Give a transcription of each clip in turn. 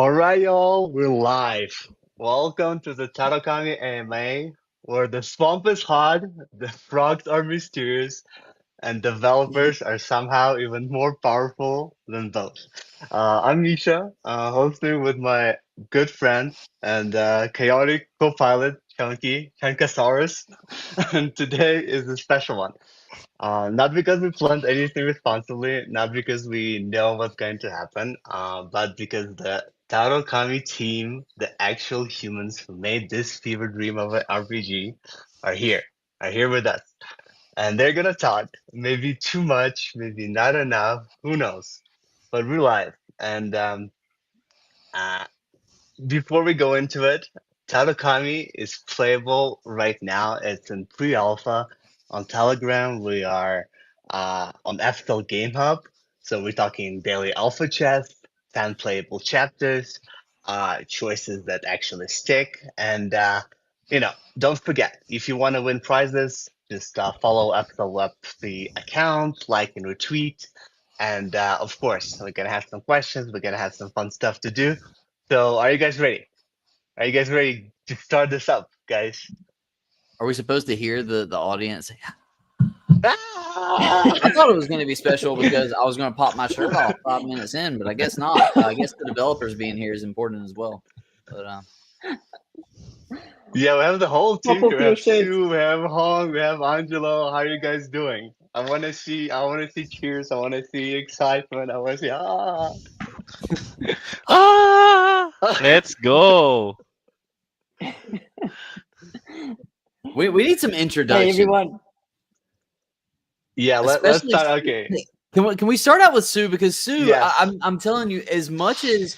All right, y'all, we're live. Welcome to the TADOKAMI AMA, where the swamp is hot, the frogs are mysterious, and developers are somehow even more powerful than both. I'm Misha, hosting with my good friend and chaotic co-pilot, Chunkasaurus, and today is a special one. Not because we planned anything responsibly, not because we know what's going to happen, but because the Taro Kami team, the actual humans who made this fever dream of an RPG, are here, are here with us. And they're gonna talk, maybe too much, maybe not enough, who knows? But we're live. And uh, before we go into it, Tadokami is playable right now. It's in pre-alpha on Telegram. We are on FTL Game Hub, so we're talking daily alpha chess, 10 playable chapters, choices that actually stick, and don't forget if you want to win prizes, just follow FTL Web the account, like and retweet, and of course we're gonna have some questions. We're gonna have some fun stuff to do. So, are you guys ready? Are you guys ready to start this up, guys? Are we supposed to hear the audience say, Ah! I thought it was going to be special because I was going to pop my shirt off 5 minutes in, but I guess not. I guess the developers being here is important as well. But Yeah, we have the whole Pop team off here. We your have shirt. Sue, we have Hong, we have Angelo. How are you guys doing? I wanna see cheers. I wanna see excitement. I wanna see Ah, let's go. we need some Hey introduction. everyone. Yeah, let's Especially, start. Okay. can we start out with Sue? Because Sue, Yes. I'm telling you, as much as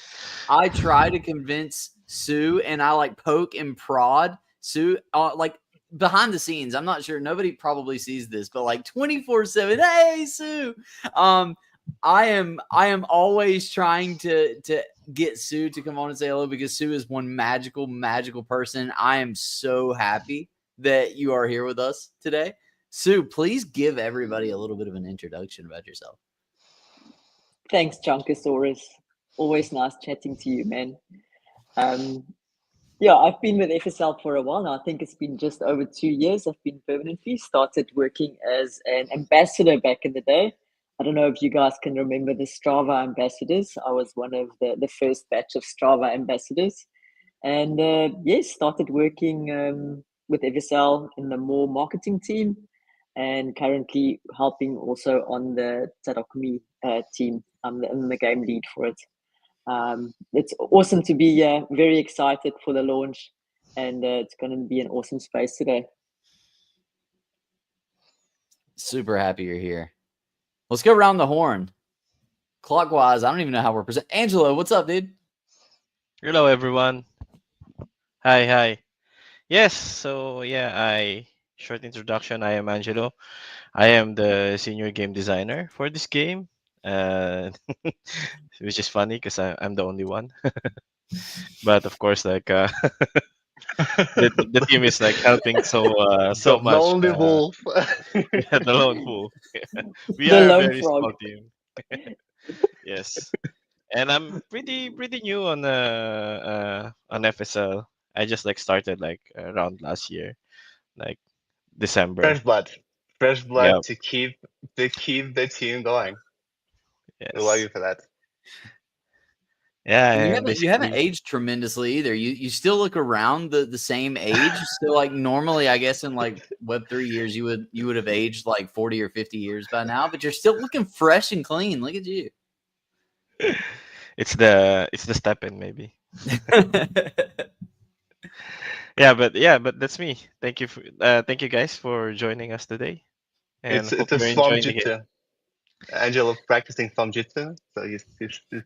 I try to convince Sue and I like poke and prod Sue, like behind the scenes, I'm not sure, nobody probably sees this, but like 24/7, hey Sue, I am always trying to get Sue to come on and say hello because Sue is one magical person. I am so happy that you are here with us today. Sue, please give everybody a little bit of an introduction about yourself. Thanks, Junkosaurus. Always nice chatting to you, man. Um, yeah, I've been with FSL for a while now. I think it's been just over 2 years. I've been permanently started working as an ambassador back in the day. I don't know if you guys can remember the Strava ambassadors. I was one of the first batch of Strava ambassadors. And yes, started working with FSL in the more marketing team and currently helping also on the TADOKAMI team. I'm the game lead for it. It's awesome to be here. Very excited for the launch, and it's going to be an awesome space today. Super happy you're here. Let's go around the horn. Clockwise, I don't even know how we're present. Angelo, what's up, dude? Hello, everyone. Hi. Yes, so yeah, short introduction. I am Angelo. I am the senior game designer for this game, uh, which is funny because I'm the only one. But of course, like the team is like helping so The much. lonely wolf. Yeah, the lone wolf. We The are a lone very frog. small team. Yes. And I'm pretty new on FSL. I just like started like around last year, like December. Fresh blood. Fresh Yeah. blood to keep the team going. We love Yes. you for that. Yeah. And And you haven't basically, aged tremendously either. You still look around the same age. So like normally, I guess in like Web3 years, you would have aged like 40 or 50 years by now, but you're still looking fresh and clean. Look at you. it's the step in maybe. Yeah, but that's me. Thank you guys for joining us today, and It's hope a you're swamp enjoying it. jitsu. Angelo practicing from jitsu, so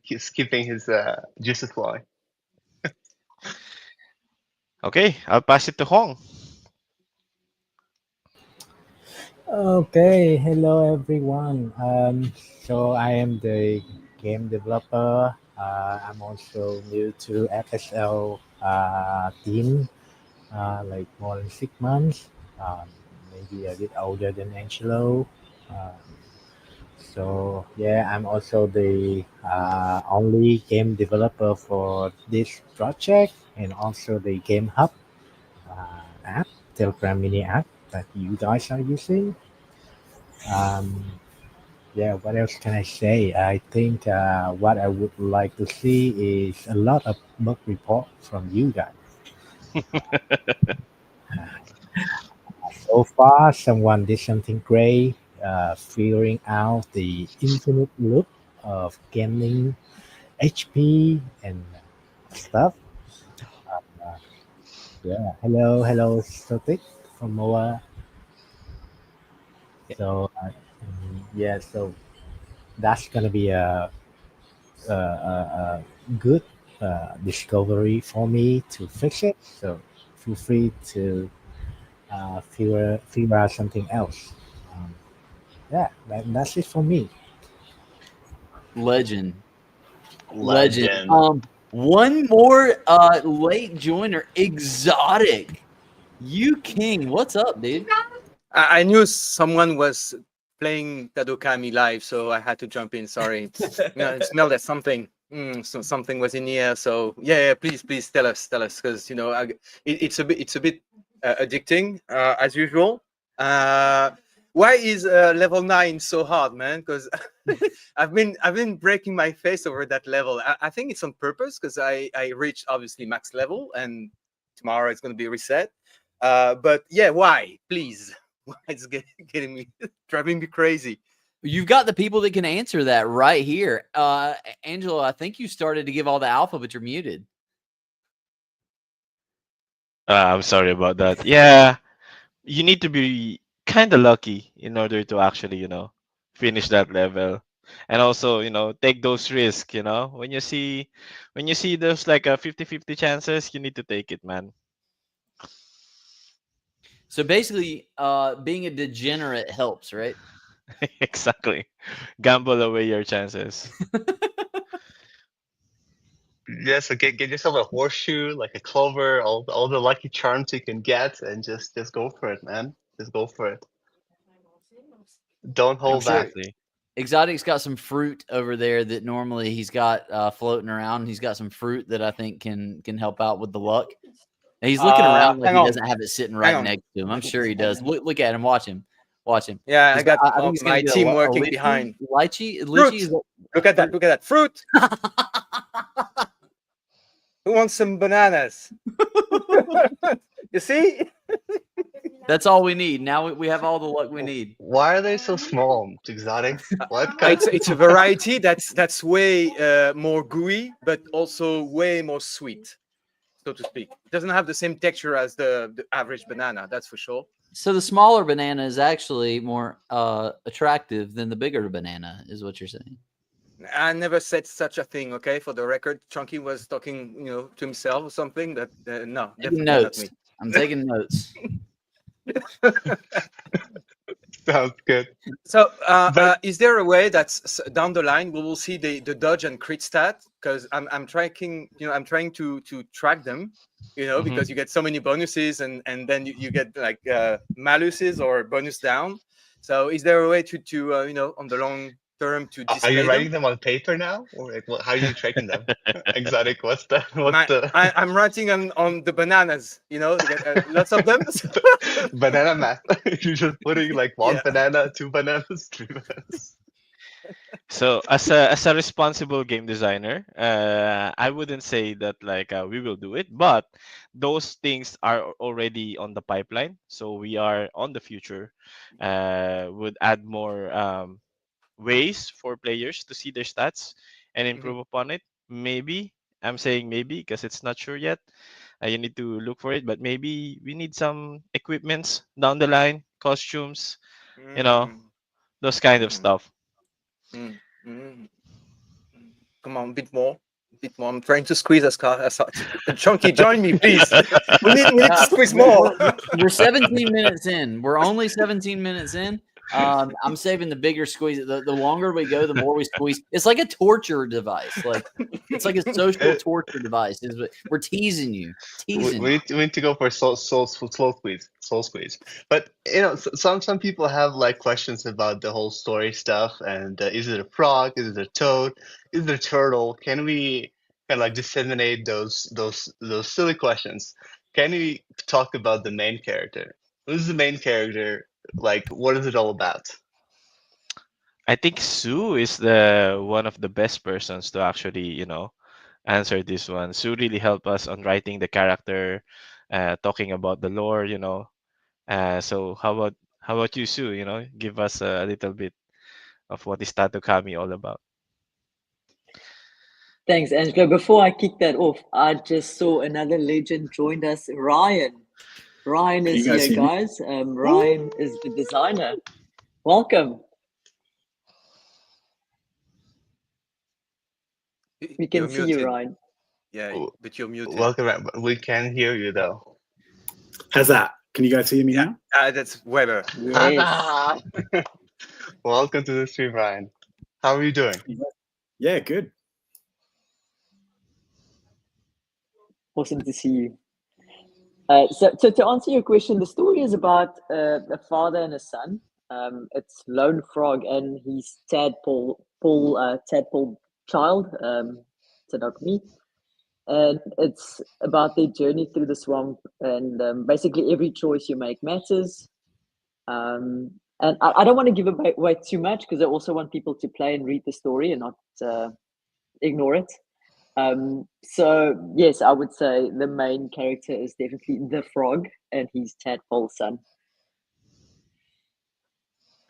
he's keeping his juices flowing. Okay, I'll pass it to Hong. Okay, hello everyone. So I am the game developer. I'm also new to FSL team, like more than 6 months. Um, Maybe a bit older than Angelo. Um, So yeah, I'm also the only game developer for this project, and also the Game Hub app, Telegram Mini app that you guys are using. Um, yeah, what else can I say? I think what I would like to see is a lot of bug report from you guys. So far, someone did something great, figuring out the infinite loop of gaining HP and stuff. Yeah, hello, Sotik from Moa. Yeah. So, yeah, so that's gonna be a good discovery for me to fix it. So, feel free to figure out something else. Um, yeah, that's it for me. Legend. Legend. Legend. One more late joiner, Exotic. You King, what's up, dude? I knew someone was playing Tadokami live, so I had to jump in. Sorry, I smelled that something. So something was in the air. So yeah, please tell us, because it's a bit addicting as usual. Uh, why is level 9 so hard, man? Because I've been breaking my face over that level. I think it's on purpose because I reached obviously max level, and tomorrow it's going to be reset. But yeah, why? Please. It's getting me, driving me crazy. You've got the people that can answer that right here. Angelo, I think you started to give all the alpha, but you're muted. I'm sorry about that. Yeah, you need to be kind of lucky in order to actually, finish that level. And also, take those risks, when you see those like a 50-50 chances, you need to take it, man. So basically, being a degenerate helps, right? Exactly. Gamble away your chances. Yeah, so get yourself a horseshoe, like a clover, all the lucky charms you can get, and just go for it, man. Just go for it. Don't I'm hold sure back. Exactly. Exotic's got some fruit over there that normally he's got floating around. He's got some fruit that I think can help out with the luck. And he's looking around like Hang he on, doesn't have it sitting hang right on. next to him. I'm sure he does. Look at him. Watch him. Watch him. Yeah, I got I think it's going my to be team a working lychee. behind. Lychee. Fruit. Lychee is Look at that. Look at that fruit. Who wants some bananas? You see? That's all we need. Now we have all the luck we need. Why are they so small? Exotic? What kind? It's a variety that's way more gooey, but also way more sweet, so to speak. It doesn't have the same texture as the average banana, that's for sure. So the smaller banana is actually more attractive than the bigger banana, is what you're saying. I never said such a thing. Okay, for the record, Chunky was talking, to himself or something. That no, Taking definitely not notes. me. I'm taking notes. Sounds good. So, But is there a way that's down the line we will see the dodge and crit stat? Because I'm tracking, I'm trying to track them, Hmm. because you get so many bonuses, and then you get like maluses or bonus down. So, is there a way to on the long term to are you display writing them? them on paper now, or like, how are you tracking them? Exotic. What's the I'm writing on the bananas. They get lots of them. banana math? You're just putting like one Yeah. banana, two bananas, three bananas. So as a responsible game designer, I wouldn't say that like we will do it, but those things are already on the pipeline. So we are on the future. Would add more ways for players to see their stats and Mhm. improve upon it. Maybe I'm saying maybe because it's not sure yet. You need to look for it, but maybe we need some equipments down the line, costumes, you know, Mm, those kind of mm, stuff. mm, mm. Come on, a bit more. A bit more. I'm trying to squeeze as hard. Chunky, join me, please. we need to squeeze more. We're 17 minutes in. We're only 17 minutes in. I'm saving the bigger squeeze. The longer we go, the more we squeeze. It's like a torture device. Like it's like a social It, torture device. Is what we're teasing you, we, teasing we you. need we need to go for soul squeeze, soul squeeze. But some people have like questions about the whole story stuff, and is it a frog? Is it a toad? Is it a turtle? Can we kind of like disseminate those silly questions? Can we talk about the main character? Who's the main character? Like, what is it all about? I think Sue is the one of the best persons to actually, answer this one. Sue really helped us on writing the character, talking about the lore, So how about you, Sue? Give us a little bit of what is Tatokami all about. Thanks, Angelo. Before I kick that off, I just saw another legend joined us, Ryan. Ryan Can you is guys here, hear me? guys. Ryan is the designer. Welcome. We can You're see you, muted. Ryan. Yeah, W- but you're muted. Welcome. We can hear you though. How's that? Can you guys hear me Yeah, now? that's Weber. Yes. Welcome to the stream, Ryan. How are you doing? Yeah, good. Awesome to see you. So to answer your question, the story is about a father and a son. It's Lone Frog and his tadpole child, Tadokami, and it's about their journey through the swamp. And basically, every choice you make matters. And I don't want to give away too much because I also want people to play and read the story and not ignore it. So yes, I would say the main character is definitely the frog and his tadpole son.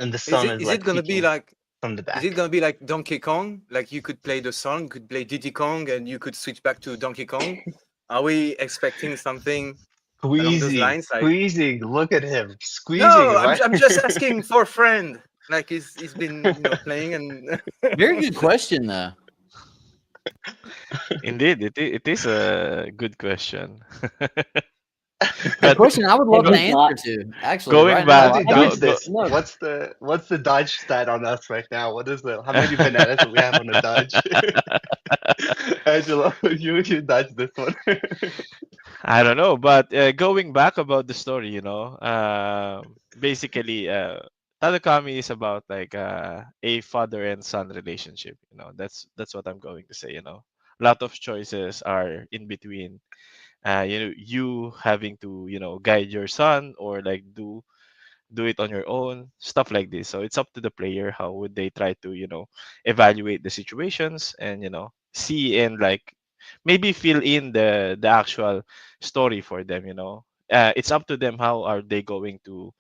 And the Is sun it is is it like gonna be peeking like from the is it back. gonna be like Donkey Kong? Like you could play the song, you could play Diddy Kong, and you could switch back to Donkey Kong. Are we expecting something along those Squeezing, lines? Like squeezing. Look at him squeezing, no, I'm right? I'm just asking for a friend. Like he's been playing and Very good question, though. Indeed, it is a good question. A But question I would love Have to you go, answer got? to, actually, going right How now. back, do you Have you? dodge go go. this? No. What's the dodge stat on us right now? What is the how many bananas do we have on the dodge? Angelo, you dodge this one. I don't know, but going back about the story, basically, Tadokami is about like a father and son relationship. That's what I'm going to say. A lot of choices are in between. You having to guide your son or like do it on your own, stuff like this. So it's up to the player how would they try to evaluate the situations and see and like maybe fill in the actual story for them. It's up to them how are they going to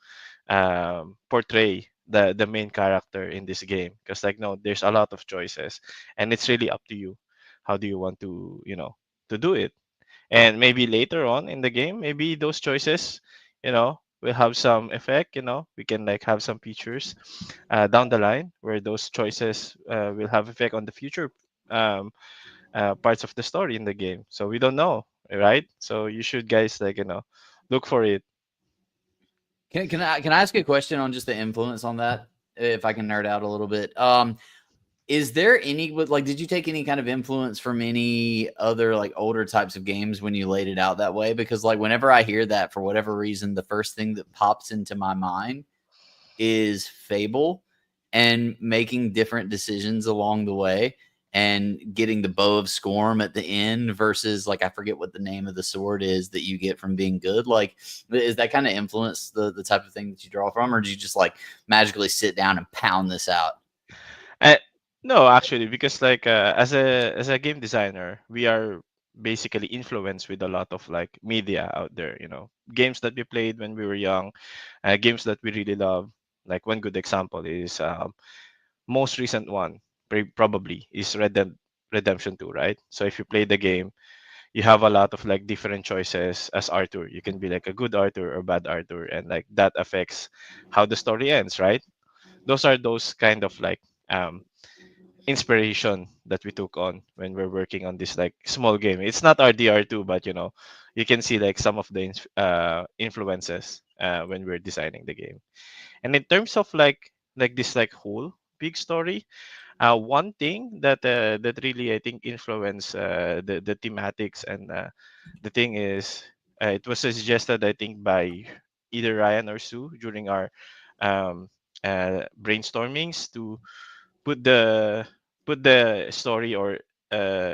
portray the main character in this game, because like no, there's a lot of choices and it's really up to you how do you want to to do it. And maybe later on in the game, maybe those choices will have some effect. We can like have some features down the line where those choices will have effect on the future um, parts of the story in the game. So we don't know, right? So you should guys like look for it. Can I ask a question on just the influence on that? If I can nerd out a little bit. Is there any like did you take any kind of influence from any other like older types of games when you laid it out that way? Because like whenever I hear that, for whatever reason, the first thing that pops into my mind is Fable and making different decisions along the way and getting the bow of Scorn at the end versus like I forget what the name of the sword is that you get from being good. Like, is that kind of influence the type of thing that you draw from, or do you just like magically sit down and pound this out? Uh, no, actually, because like as a game designer, we are basically influenced with a lot of like media out there. Games that we played when we were young, games that we really love. Like one good example is most recent one probably is Redemption 2, right? So if you play the game, you have a lot of like different choices as Arthur. You can be like a good Arthur or bad Arthur, and like that affects how the story ends, right? Those are those kind of like um inspiration that we took on when we're working on this like small game. It's not our DR2, but you can see like some of the influences when we're designing the game. And in terms of like this like whole big story, one thing that really I think influenced the thematics and the thing is it was suggested I think by either Ryan or Sue during our um, brainstormings to put the put the story or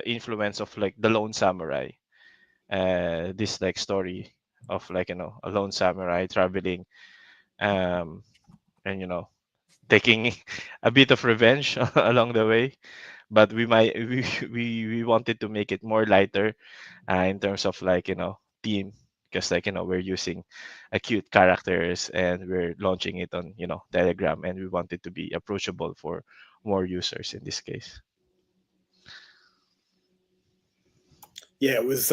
influence of like the lone samurai, this like story of like a lone samurai traveling, um and taking a bit of revenge along the way, but we wanted to make it more lighter in terms of like theme, because like we're using a cute characters and we're launching it on Telegram, and we wanted to be approachable for more users in this case. Yeah, it was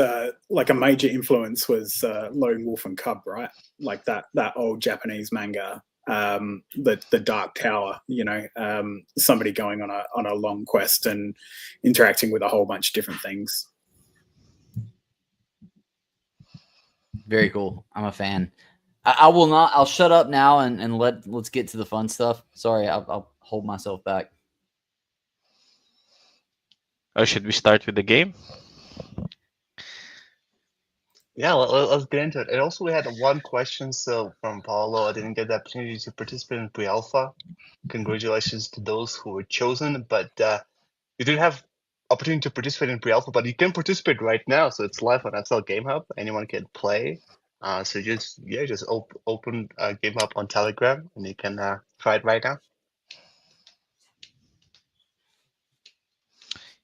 like a major influence was Lone Wolf and Cub, right? Like that old Japanese manga, the Dark Tower. Somebody going on a long quest and interacting with a whole bunch of different things. Very cool. I'm a fan. I will not. I'll shut up now and let's get to the fun stuff. Sorry, I'll hold myself back. Or should we start with the game? Yeah, let's get into it. And also, we had one question so from Paulo. I didn't get the opportunity to participate in pre-alpha. Congratulations to those who were chosen, but you didn't have opportunity to participate in pre-alpha, but you can participate right now. So it's live on FL Game Hub. Anyone can play. So just open Game Hub on Telegram, and you can try it right now.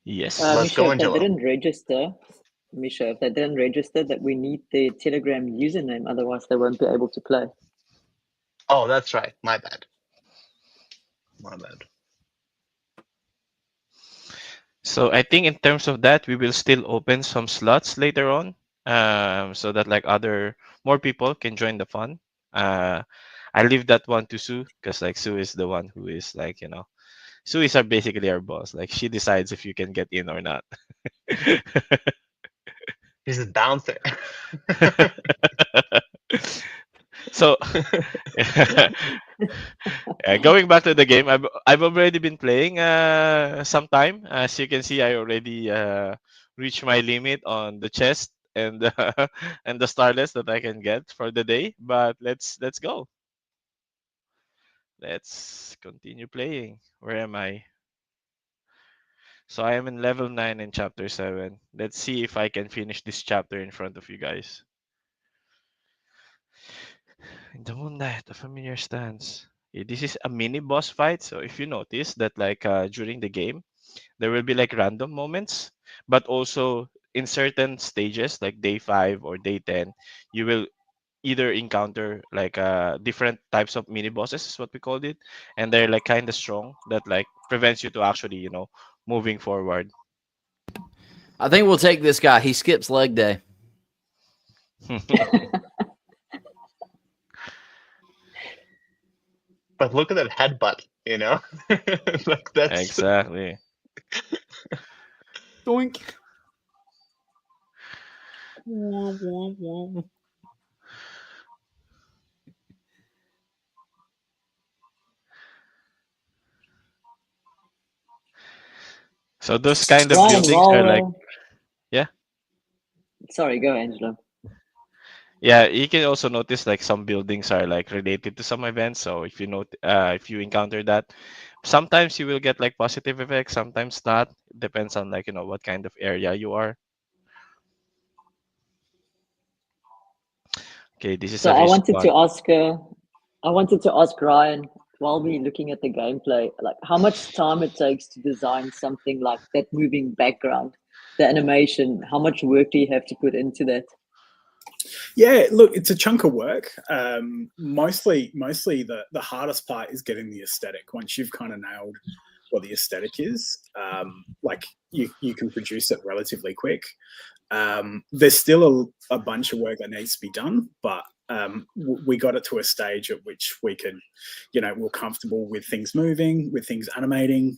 Yes. Let's Misha, go, if they Angelo. didn't register, Misha, if they didn't register, that we need their Telegram username, otherwise they won't be able to play. Oh, that's right. My bad. My bad. So I think in terms of that, we will still open some slots later on, so that like more people can join the fun. I leave that one to Sue, because like Sue is the one who is like Sue is basically our boss. Like she decides if you can get in or not. He's a bouncer. So going back to the game, I've already been playing some time. As you can see, I already reached my limit on the chest and and the starlets that I can get for the day. But let's go. Let's continue playing. Where am I? So I am in level 9 in chapter 7. Let's see if I can finish this chapter in front of you guys. In the moonlight, a familiar stance. This is a mini boss fight. So if you notice that like during the game, there will be like random moments, but also in certain stages like day 5 or day 10, you will either encounter like different types of mini bosses is what we called it, and they're like kind of strong that like prevents you to actually moving forward. I think we'll take this guy. He skips leg day. But look at that headbutt, like that's Exactly. Doink. So those kind of Ryan, buildings are like, yeah. Sorry, go, Angelo. Yeah, you can also notice like some buildings are like related to some events. So if you encounter that, sometimes you will get like positive effects, sometimes not. Depends on like what kind of area you are. Okay, this is So a I risk wanted one. to ask, I wanted to ask Ryan while we're looking at the gameplay, like how much time it takes to design something like that moving background, the animation. How much work do you have to put into that? Yeah, look, it's a chunk of work. Mostly the hardest part is getting the aesthetic. Once you've kind of nailed what the aesthetic is, like you can produce it relatively quick. There's still a bunch of work that needs to be done, but we got it to a stage at which we could, we're comfortable with things moving, with things animating.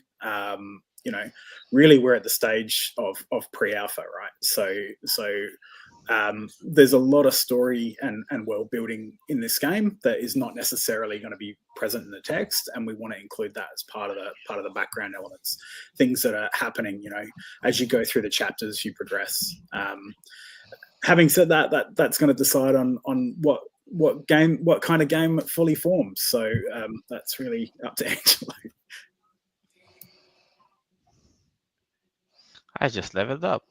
really we're at the stage of pre-alpha, right? There's a lot of story and world building in this game that is not necessarily going to be present in the text, and we want to include that as part of the background elements, things that are happening, as you go through the chapters, you progress. Having said that, that's going to decide on what kind of game it fully forms. So that's really up to Angelo. I just leveled up.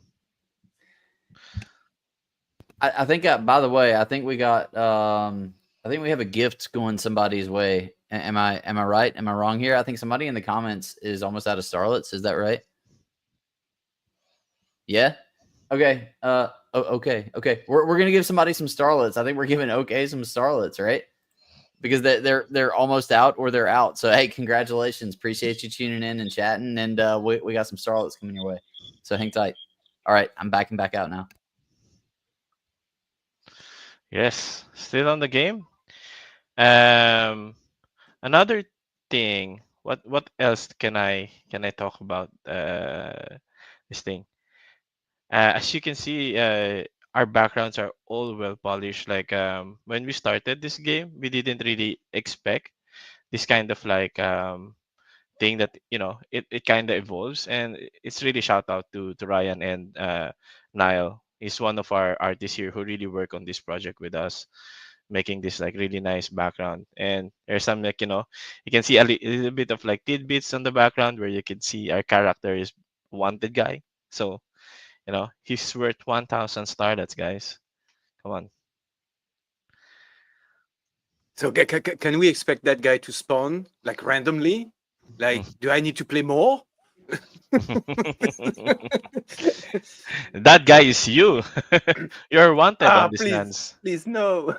I think. By the way, I think we got. I think we have a gift going somebody's way. Am I right? Am I wrong here? I think somebody in the comments is almost out of starlets. Is that right? Yeah. Okay. Okay. We're gonna give somebody some starlets. I think we're giving OK some starlets, right? Because they're almost out or they're out. So hey, congratulations! Appreciate you tuning in and chatting, and we got some starlets coming your way. So hang tight. All right, I'm backing back out now. Yes, still on the game. Another thing. What else can I talk about this thing? As you can see, our backgrounds are all well polished. Like when we started this game, we didn't really expect this kind of like thing that it kind of evolves, and it's really shout out to Ryan and Niall. He's one of our artists here who really work on this project with us, making this like really nice background. And there's some like you can see a little bit of like tidbits on the background where you can see our character is wanted guy. So he's worth 1,000 starlets, guys. Come on. So can we expect that guy to spawn like randomly? Like, do I need to play more? That guy is you. You're wanted on these Please, lands. please no.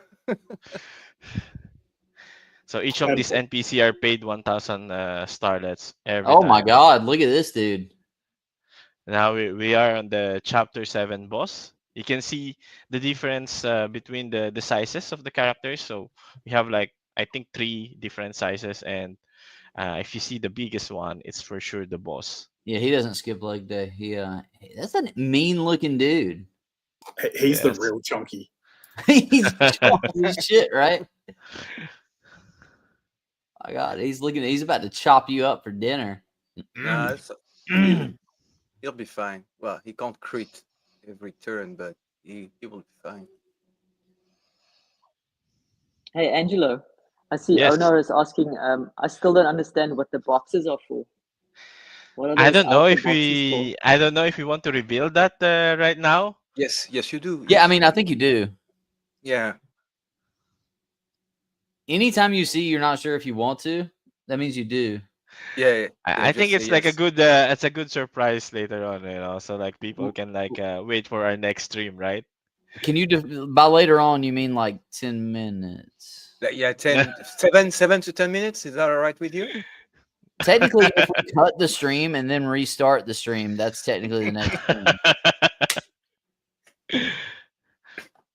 So each of these NPC are paid 1,000 starlets every Oh time. my god, look at this dude. Now we are on the chapter 7 boss. You can see the difference between the sizes of the characters. So we have like I think 3 different sizes, and if you see the biggest one, it's for sure the boss. Yeah, he doesn't skip leg day. That's a mean looking dude. He's the real chunky. He's chunky as shit, right? My God, he's about to chop you up for dinner. Nah, he'll be fine. Well, he can't crit every turn, but he will be fine. Hey, Angelo, I see Yes. Owner is asking, I still don't understand what the boxes are for. What are those I don't know alpha if boxes for? I don't know if we want to reveal that right now. Yes, you do. Yeah, Yes. I mean, I think you do. Yeah. Anytime you see you're not sure if you want to, that means you do. Yeah. I think just it's say like yes. it's a good surprise later on, so like people can like wait for our next stream, right? Can you by later on you mean like 10 minutes? Yeah, 7 to 10 minutes. Is that all right with you? Technically, if we cut the stream and then restart the stream, that's technically the next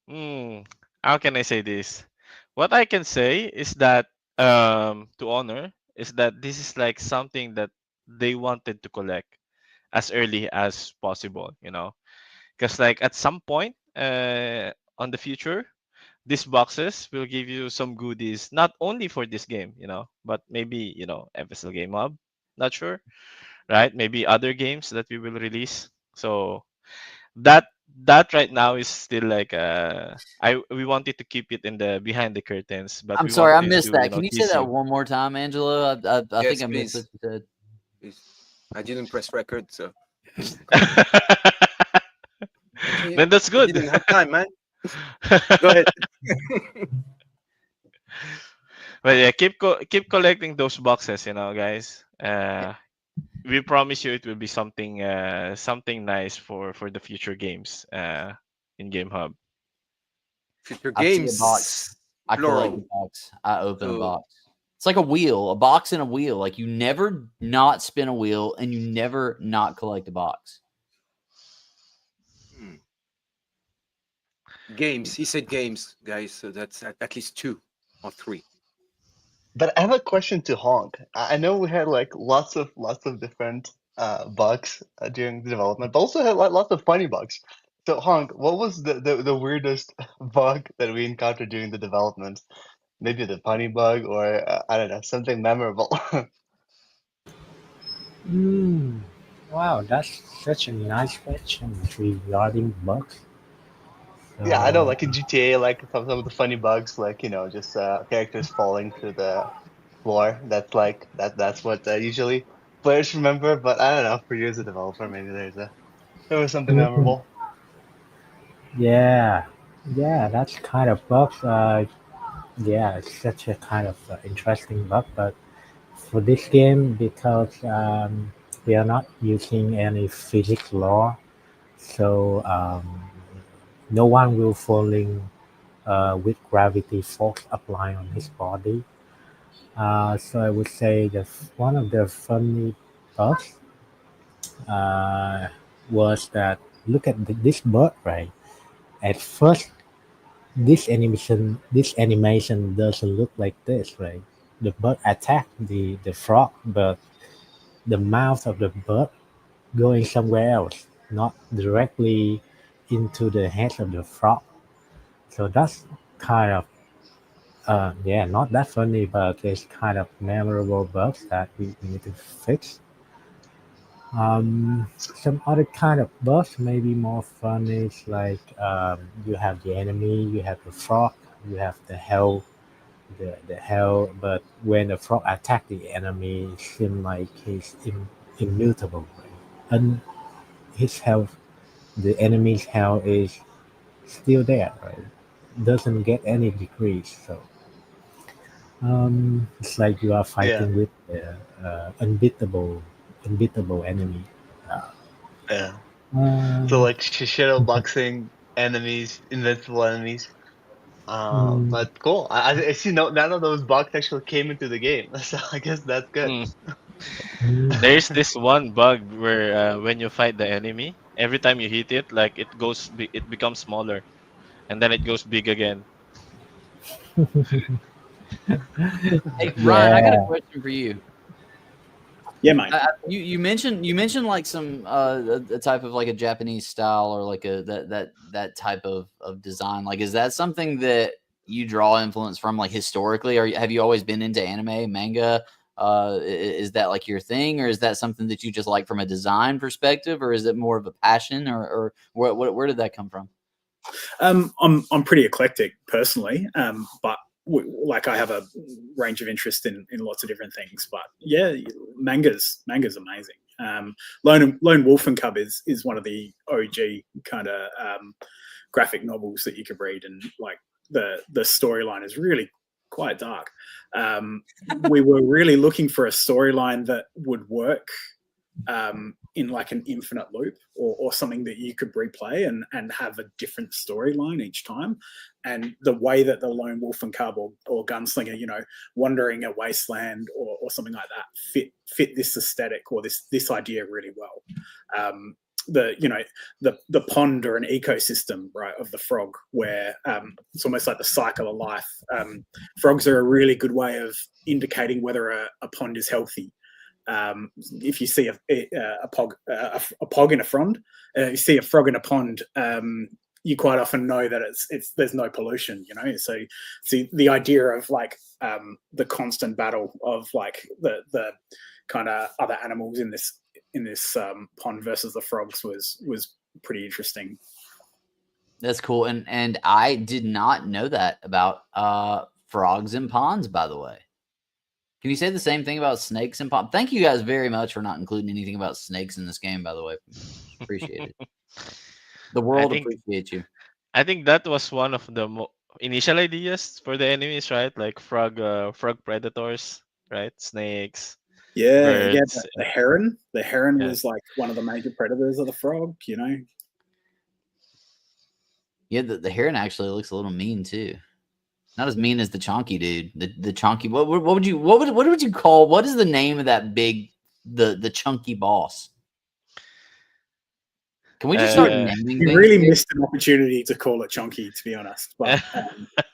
stream. How can I say this? What I can say is that to Honor is that this is like something that they wanted to collect as early as possible, because like at some point on the future, these boxes will give you some goodies not only for this game, but maybe FSL Game Hub, not sure, right? Maybe other games that we will release. So that right now is still like we wanted to keep it in the behind the curtains, but I'm we sorry, I wanted missed to that. Can you say tease that you. one more time, Angelo? I Yes, think I missed what you said. Please. I didn't press record, so. Then that's good. You didn't have time, man. Go ahead. But yeah, keep collecting those boxes, guys. We promise you it will be something nice for the future games in Game Hub. Future I see games. a box. I collect a box. I open a box. It's like a wheel, a box and a wheel. Like you never not spin a wheel and you never not collect a box. Games. He said games, guys. So that's at least 2 or 3. But I have a question to Honk. I know we had like lots of different bugs during the development, but also had lots of funny bugs. So, Hong, what was the weirdest bug that we encountered during the development? Maybe the funny bug, or I don't know, something memorable. Mm, wow, that's such a nice question regarding bugs. Yeah, I know, So, like in GTA, like some of the funny bugs, like just characters falling through the floor. That's like that's what usually players remember. But I don't know, for you as a developer, maybe there was something mm, memorable. yeah, yeah, that's kind of bugs. Yeah, it's such a kind of interesting bug. But for this game, because we are not using any physics law, so no one will falling with gravity force applying on his body. So I would say that one of the funny bugs uh, was that look at this bird, right? At first, this animation doesn't look like this, right? The bird attacked the frog, but the mouth of the bird going somewhere else, not directly into the head of the frog. So that's kind of yeah, not that funny, but it's kind of memorable bugs that we need to fix. Some other kind of bugs maybe more fun is like you have the enemy, you have the frog, you have the hell. But when the frog attack the enemy, it seems like he's immutable, right? And his health, the enemy's health is still there, right? Doesn't get any decrease. So it's like you are Yeah, fighting with unbeatable enemy. Uh, yeah. So um, like shadow boxing enemies, invincible enemies. mm, But cool. I see none of those bugs actually came into the game, so I guess that's good. Mm. mm, There's this one bug where when you fight the enemy, every time you hit it, like it becomes smaller, and then it goes big again. Hey Ryan, I got a yeah. question for you. Yeah, mate. You mentioned like some a type of like a Japanese style or like a that type of design. Like, is that something that you draw influence from like historically, or have you always been into anime, manga? Is that like your thing, or is that something that you just like from a design perspective, or is it more of a passion, or where did that come from? I'm pretty eclectic personally, but like I have a range of interest in lots of different things. But yeah, manga's amazing. Lone Wolf and Cub is one of the OG kind of graphic novels that you could read, and like the storyline is really quite dark. We were really looking for a storyline that would work in like an infinite loop, or something that you could replay and have a different storyline each time. And the way that the Lone Wolf and Cub or Gunslinger, wandering a wasteland or something like that fit this aesthetic or this idea really well. The the pond or an ecosystem, right, of the frog, where it's almost like the cycle of life. Frogs are a really good way of indicating whether a pond is healthy. If you see a pog in a frond, you see a frog in a pond, you quite often know that it's there's no pollution, So see the idea of like the constant battle of like the kind of other animals in this pond versus the frogs was pretty interesting. That's cool, and I did not know that about frogs and ponds. By the way, can you say the same thing about snakes and ponds? Thank you guys very much for not including anything about snakes in this game. By the way, appreciate it. The I world think appreciates you. I think that was one of the initial ideas for the enemies, right? Like frog predators, right? Snakes, Yeah, birds. the heron Yeah. was like one of the major predators of the frog. Yeah, the heron actually looks a little mean too. Not as mean as the chonky dude. The chonky. What would you what would you call? What is the name of that big the chunky boss? Can we just start Uh, naming We things really here? missed an opportunity to call it chunky, to be honest. But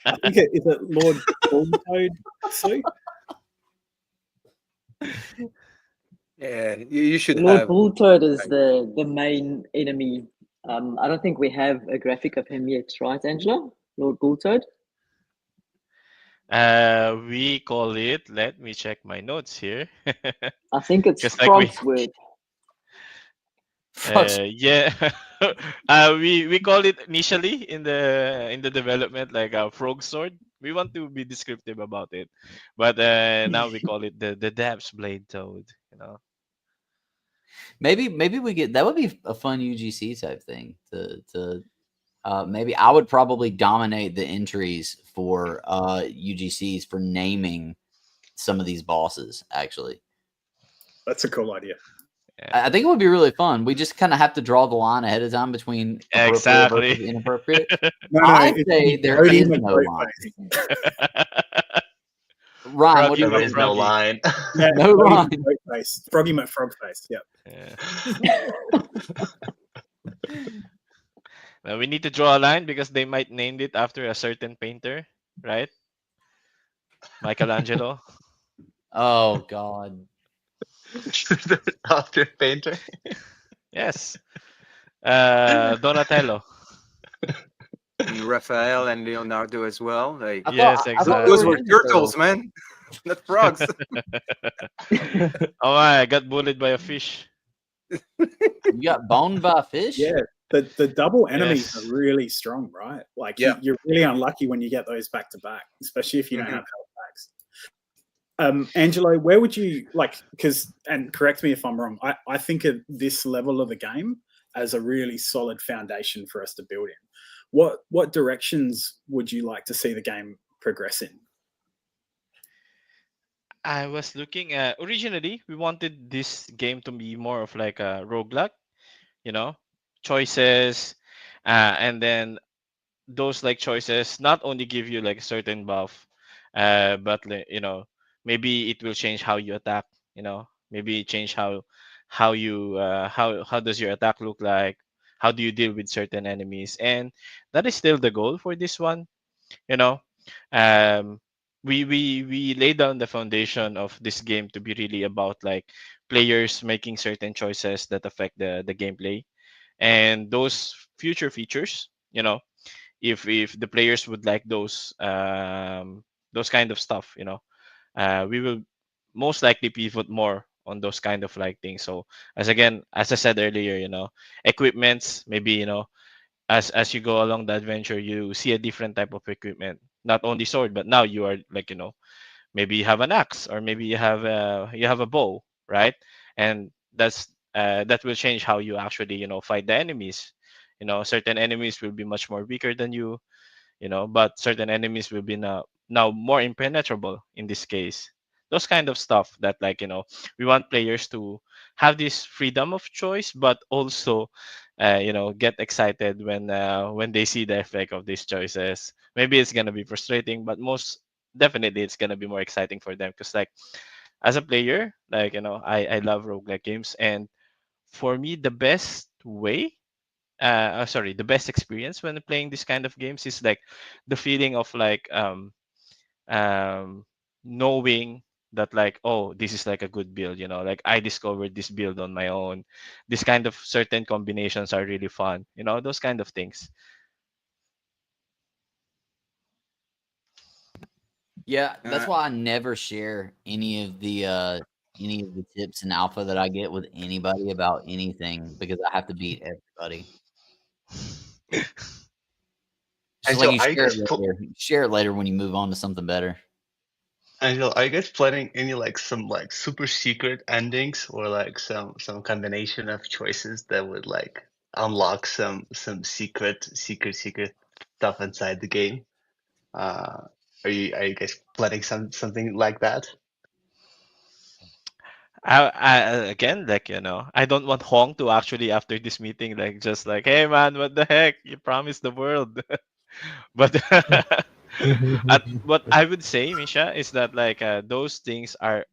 I think is it Lord Toad Sue? Yeah, you should Lord have. Bulltoad is the main enemy. I don't think we have a graphic of him yet, right, Angela? Lord Bulltoad. We call it. Let me check my notes here. I think it's Because like we, Frog's word. Frogs. yeah, we call it initially in the development like a frog sword. We want to be descriptive about it, but now we call it the Dab's blade toad. You know. Maybe we get that would be a fun UGC type thing to maybe I would probably dominate the entries for UGCs for naming some of these bosses. Actually, That's a cool idea. Yeah. I think it would be really fun. We just kind of have to draw the line ahead of time between appropriate Exactly. versus inappropriate. No, I it's say there Cody is no line. McGoatface. Ryan, what do Froggy you There Mc is think? no Froggy. line. Yeah, No Cody line. McGoatface. Froggy McFrogface. Yep. Yeah. Now we need to draw a line because they might name it after a certain painter, right? Michelangelo. Oh God. After painter. Yes. Donatello. And Raphael and Leonardo as well. Like Yes, I thought there those were exactly. were Ninja turtles, Turtles. man, not frogs. Oh my, I got bullied by a fish. You got boned by a fish. Yeah. The double enemies are Yes. really strong, right? Like Yeah. you're really unlucky when you get those back to back, especially if you don't Mhm. have health packs. Angelo, where would you like? Because and correct me if I'm wrong. I think of this level of the game as a really solid foundation for us to build in. What directions would you like to see the game progress in? I was looking at originally we wanted this game to be more of like a roguelike, you know, choices, and then those like choices not only give you like a certain buff, but you know maybe it will change how you attack. You know, maybe change how you how does your attack look like? How do you deal with certain enemies? And that is still the goal for this one. You know, um, we lay down the foundation of this game to be really about like players making certain choices that affect the gameplay and those future features. You know, if the players would like those kind of stuff, you know, we will most likely pivot more on those kind of like things. So as I said earlier, you know, equipments maybe, you know, as you go along the adventure you see a different type of equipment, not only sword but now you are like, you know, maybe you have an axe or maybe you have a bow, right? And that will change how you actually, you know, fight the enemies. You know, certain enemies will be much more weaker than you know, but certain enemies will be now more impenetrable in this case. Those kind of stuff that like, you know, we want players to have this freedom of choice but also you know, get excited when they see the effect of these choices. Maybe it's gonna be frustrating but most definitely it's gonna be more exciting for them because like as a player, like, you know, I love roguelike games, and for me the best way sorry, the best experience when playing this kind of games is like the feeling of like um knowing that like, oh, this is like a good build, you know, like I discovered this build on my own. This kind of certain combinations are really fun, you know, those kind of things. Yeah, that's Uh, why I never share any of the tips and alpha that I get with anybody about anything because I have to beat everybody. It's just like Angel, you are you share it guys later. You share it later when you move on to something better. Angel, are you guys planning any like some like super secret endings or like some combination of choices that would like unlock some secret stuff inside the game? Uh, are you guys planning something like that? Again, like, you know, I don't want Hong to actually after this meeting like just like, hey man, what the heck, you promised the world. But what I would say, Misha, is that like those things are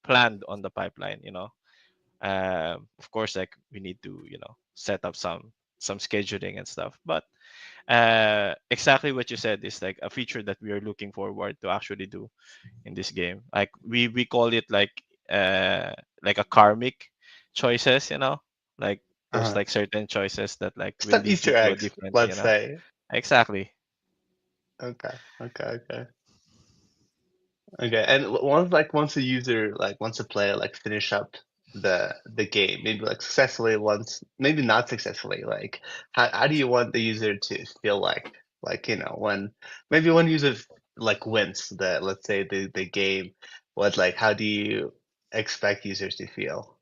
planned on the pipeline. You know, of course, like we need to, you know, set up some scheduling and stuff. But exactly what you said is like a feature that we are looking forward to actually do in this game. Like we call it uh like a karmic choices, like those Uh-huh. like certain choices that like will Some lead you Easter to a eggs, different, let's say. exactly. Okay, okay, okay. Okay, and once a user like once a player like finish up the game, maybe like successfully once, maybe not successfully, like how do you want the user to feel like when maybe one user like wins the let's say the game, what like how do you expect users to feel?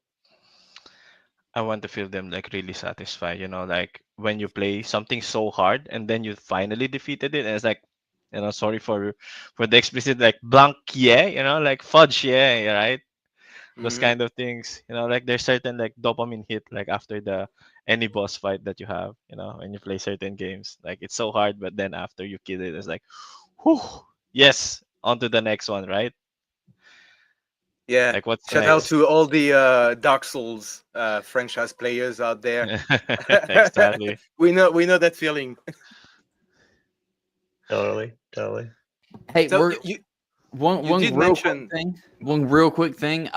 I want to feel them like really satisfied, like when you play something so hard and then you finally defeated it, and it's like, sorry for the explicit like blank yeah, like fudge yeah, right? Those Hmm. kind of things, like there's certain like dopamine hit like after the any boss fight that you have, when you play certain games. Like it's so hard, but then after you kill it, it's like, whew, yes, on to the next one, right? Yeah. Like what's Shout out next? to all the Dark Souls franchise players out there. Exactly. We know that feeling. Totally, totally. Hey, So we're you one you one did real quick mention. thing. One real quick thing.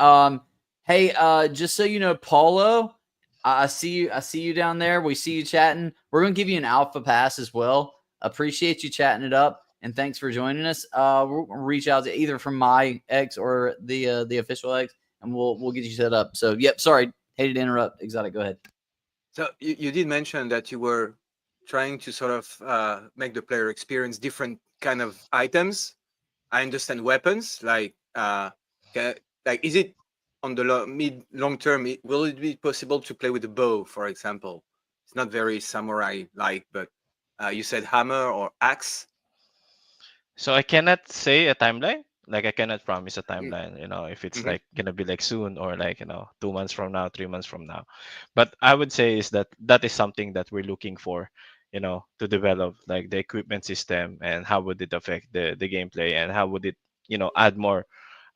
Hey, just so you know, Paulo, I see you. I see you down there. We see you chatting. We're gonna give you an alpha pass as well. Appreciate you chatting it up, and thanks for joining us. We'll reach out to either from my ex or the official ex, and we'll get you set up. So, yep. Sorry, hated to interrupt. Exotic, go ahead. So you did mention that you were trying to sort of make the player experience different kind of items. I understand weapons, ca- like is it on the mid long term? Will it be possible to play with a bow, for example? It's not very samurai like, but you said hammer or axe. So I cannot say a timeline. Like I cannot promise a Mm. timeline, if it's Mhm. like gonna be like soon or like, 2 months from now, 3 months from now. But I would say is that that is something that we're looking for, to develop like the equipment system and how would it affect the gameplay and how would it, add more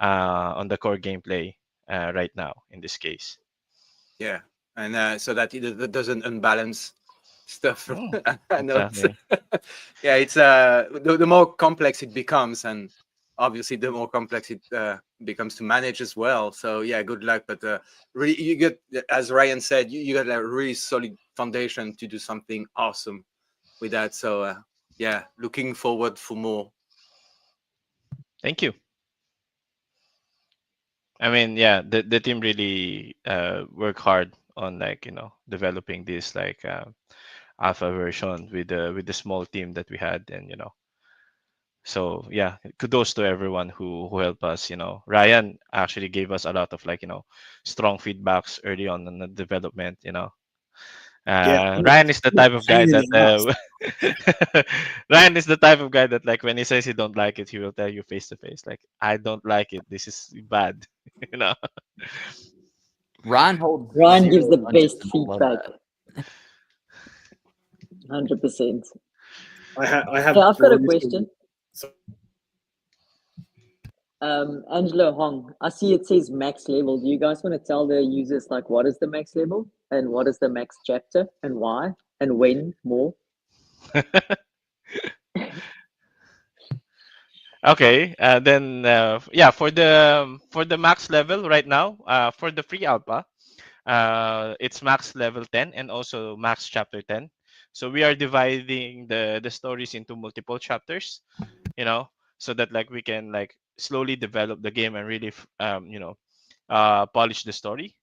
on the core gameplay right now in this case. Yeah, and so that it doesn't unbalance stuff Mm, notes. exactly. Yeah, it's the more complex it becomes, and obviously the more complex it becomes to manage as well. So yeah, good luck, but really you get, as Ryan said, you got a really solid foundation to do something awesome with that. So yeah, looking forward for more. Thank you. I mean, yeah, the team really work hard on like, developing this like alpha version with the small team that we had, and so yeah, kudos to everyone who helped us. Ryan actually gave us a lot of like, strong feedbacks early on in the development. Yeah, Ryan is the I'm a type of guy pain in that the ass. Ryan is the type of guy that like when he says he don't like it, he will tell you face to face like, I don't like it, this is bad. you know Ryan holds Ryan gives zero the punches, best and I love feedback, that. 100%. I Hey, have I've got a brutal. question. Angelo Hong, I see it says max level. Do you guys want to tell the users like what is the max level and what is the max chapter and why and when more? Okay, then yeah, for the max level right now, for the free alpha, it's max level 10 and also max chapter 10. So we are dividing the stories into multiple chapters, so that like we can like slowly develop the game and really polish the story.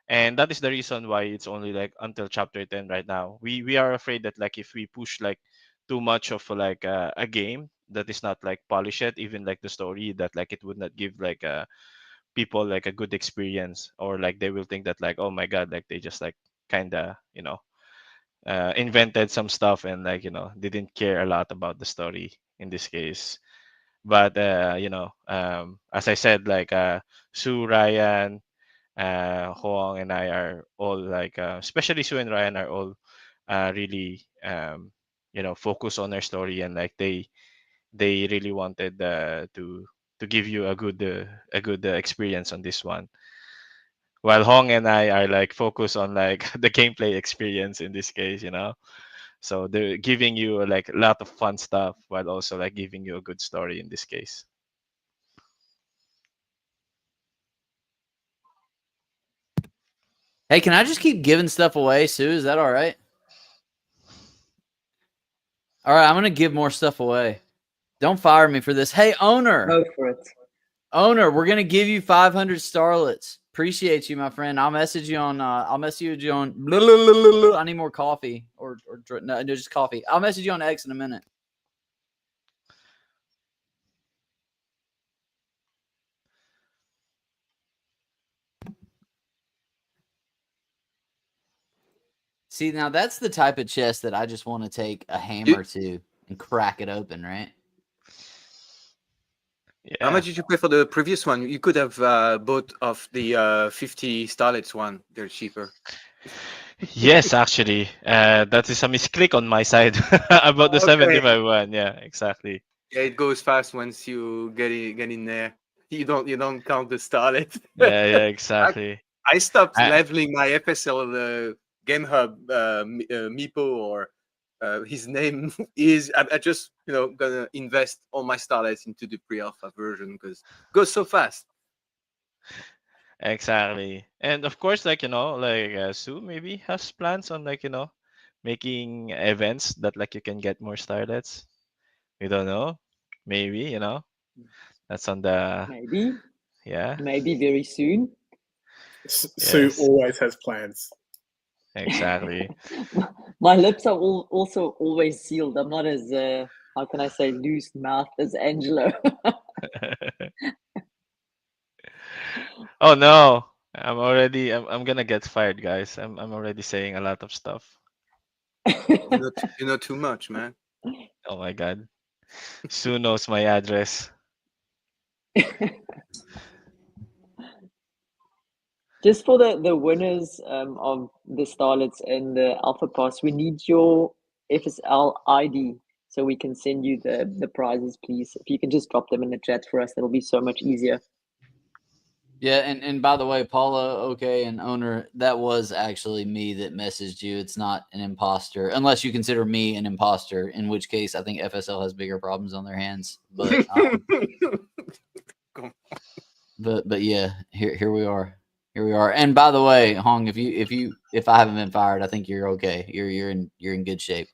And that is the reason why it's only like until chapter 10 right now. We are afraid that like if we push like too much of like a game that is not like polished yet, even like the story, that like it would not give like people like a good experience, or like they will think that like, oh my god, like they just like kind of invented some stuff and like didn't care a lot about the story in this case. But as I said, like Sue, Ryan, Hoang, and I are all like, especially Sue and Ryan are all really focused on their story, and like they really wanted to give you a good experience on this one, while Hong and I are like focused on like the gameplay experience in this case, so they're giving you like a lot of fun stuff while also like giving you a good story in this case. Hey, can I just keep giving stuff away, Sue? Is that all right? All right, I'm gonna give more stuff away. Don't fire me for this. Hey, owner. Go for it. Owner, we're gonna give you 500 starlets. Appreciate you, my friend. I'll message you on. I'll message you on. I need more coffee or no, just coffee. I'll message you on X in a minute. See, now that's the type of chest that I just want to take a hammer to and crack it open, right? How much did you pay for the previous one? You could have bought off the 50 starlets one. They're cheaper. Yes, actually, that is a misclick on my side about the Okay. 75 one. Yeah, exactly. Yeah, it goes fast once you get in there. You don't count the starlet. Yeah, exactly. I stopped I- leveling my FSL Game Hub Meepo or his name is. I just gonna invest all my starlets into the pre-alpha version because it goes so fast. Exactly. And of course, like, Sue maybe has plans on, like, making events that, like, you can get more starlets. We don't know. Maybe, that's on the, Maybe very soon. Sue Yes. always has plans. Exactly. My lips are also always sealed. I'm not as how can I say loose mouth as Angelo. Oh no. I'm gonna get fired, guys. I'm already saying a lot of stuff. You know too much, man. Oh my god. Sue knows my address. Just for the winners of the starlets and the alpha pass, we need your FSL ID so we can send you the prizes, please. If you can just drop them in the chat for us, that'll be so much easier. Yeah, and by the way, Paula, okay, and owner, that was actually me that messaged you. It's not an imposter, unless you consider me an imposter, in which case I think FSL has bigger problems on their hands. But but yeah, here we are. Here we are. And by the way, Hong, if I haven't been fired, I think you're okay. You're in good shape.